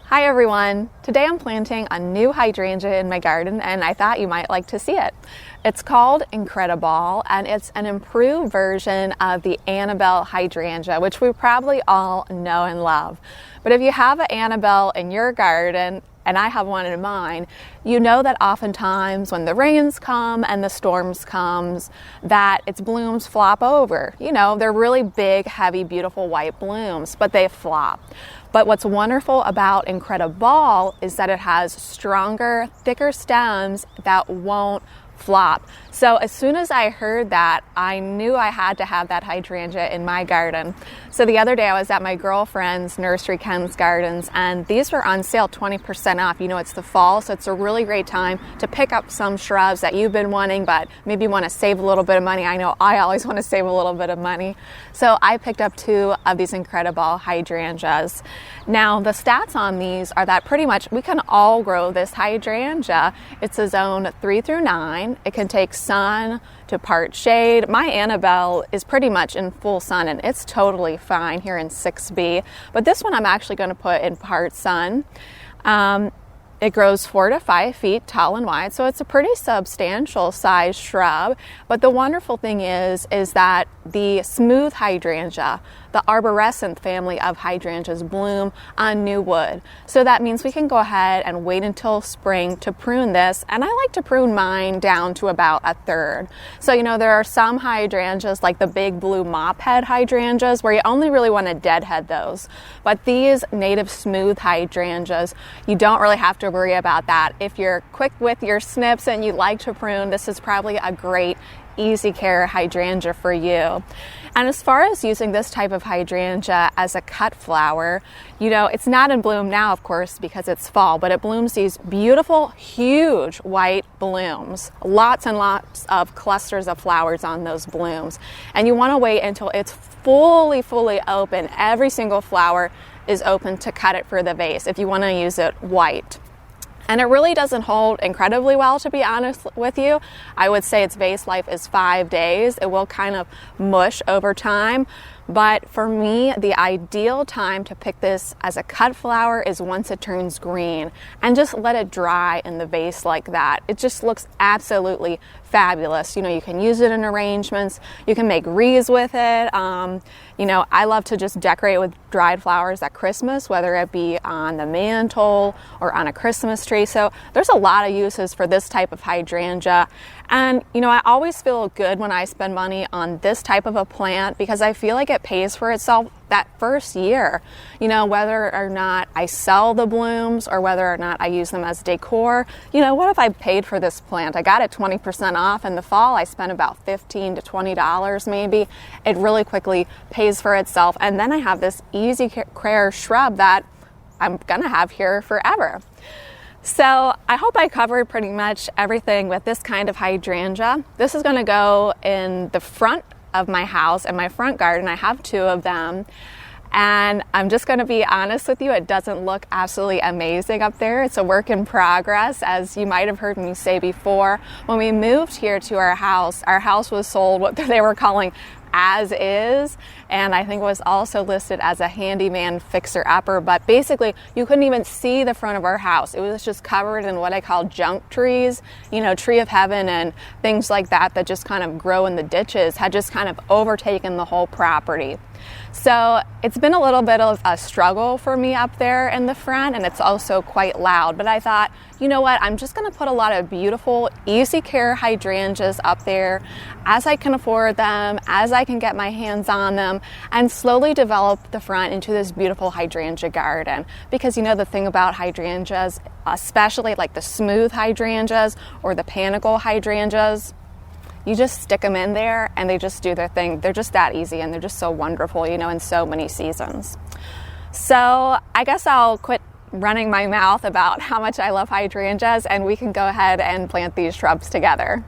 Hi everyone! Today I'm planting a new hydrangea in my garden and I thought you might like to see it. It's called Incrediball and it's an improved version of the Annabelle hydrangea, which we probably all know and love. But if you have an Annabelle in your garden, and I have one in mine, you know that oftentimes when the rains come and the storms comes, that its blooms flop over. You know, they're really big, heavy, beautiful white blooms, but they flop. But what's wonderful about Incrediball is that it has stronger, thicker stems that won't flop. So as soon as I heard that, I knew I had to have that hydrangea in my garden. So the other day I was at my girlfriend's nursery, Ken's Gardens, and these were on sale 20% off. You know, it's the fall, so it's a really great time to pick up some shrubs that you've been wanting, but maybe you want to save a little bit of money. I know I always want to save a little bit of money. So I picked up 2 of these Incrediball hydrangeas. Now the stats on these are that pretty much we can all grow this hydrangea. It's a zone 3 through 9. It can take sun to part shade. My Annabelle is pretty much in full sun and it's totally fine here in 6B, but this one I'm actually going to put in part sun. It grows 4 to 5 feet tall and wide, so it's a pretty substantial size shrub. But the wonderful thing is that the smooth hydrangea, the arborescent family of hydrangeas, bloom on new wood. So that means we can go ahead and wait until spring to prune this, and I like to prune mine down to about 1/3. So you know, there are some hydrangeas like the big blue mop head hydrangeas where you only really want to deadhead those. But these native smooth hydrangeas, you don't really have to worry about that. If you're quick with your snips and you like to prune, this is probably a great easy care hydrangea for you. And as far as using this type of hydrangea as a cut flower, you know, it's not in bloom now, of course, because it's fall, but it blooms these beautiful, huge white blooms. Lots and lots of clusters of flowers on those blooms. And you want to wait until it's fully open. Every single flower is open to cut it for the vase if you want to use it white. And it really doesn't hold incredibly well, to be honest with you. I would say its vase life is 5 days. It will kind of mush over time. But for me, the ideal time to pick this as a cut flower is once it turns green, and just let it dry in the vase like that. It just looks absolutely fabulous. You know, you can use it in arrangements. You can make wreaths with it. You know, I love to just decorate with dried flowers at Christmas, whether it be on the mantle or on a Christmas tree. So there's a lot of uses for this type of hydrangea. And, you know, I always feel good when I spend money on this type of a plant because I feel like it pays for itself that first year. You know, whether or not I sell the blooms or whether or not I use them as decor. You know, what if I paid for this plant? I got it 20% off in the fall. I spent about $15 to $20 maybe. It really quickly pays for itself. And then I have this easy care shrub that I'm gonna have here forever. So I hope I covered pretty much everything with this kind of hydrangea. This is going to go in the front of my house and my front garden. I have 2 of them. And I'm just going to be honest with you, it doesn't look absolutely amazing up there. It's a work in progress, as you might have heard me say before. When we moved here to our house was sold what they were calling as is, and I think it was also listed as a handyman fixer-upper, but basically you couldn't even see the front of our house. It was just covered in what I call junk trees, you know, tree of heaven and things like that that just kind of grow in the ditches, had just kind of overtaken the whole property. So it's been a little bit of a struggle for me up there in the front, and it's also quite loud, but I thought, you know what, I'm just going to put a lot of beautiful, easy care hydrangeas up there as I can afford them, as I can get my hands on them, and slowly develop the front into this beautiful hydrangea garden. Because you know, the thing about hydrangeas, especially like the smooth hydrangeas or the panicle hydrangeas, you just stick them in there and they just do their thing. They're just that easy and they're just so wonderful, you know, in so many seasons. So I guess I'll quit running my mouth about how much I love hydrangeas and we can go ahead and plant these shrubs together.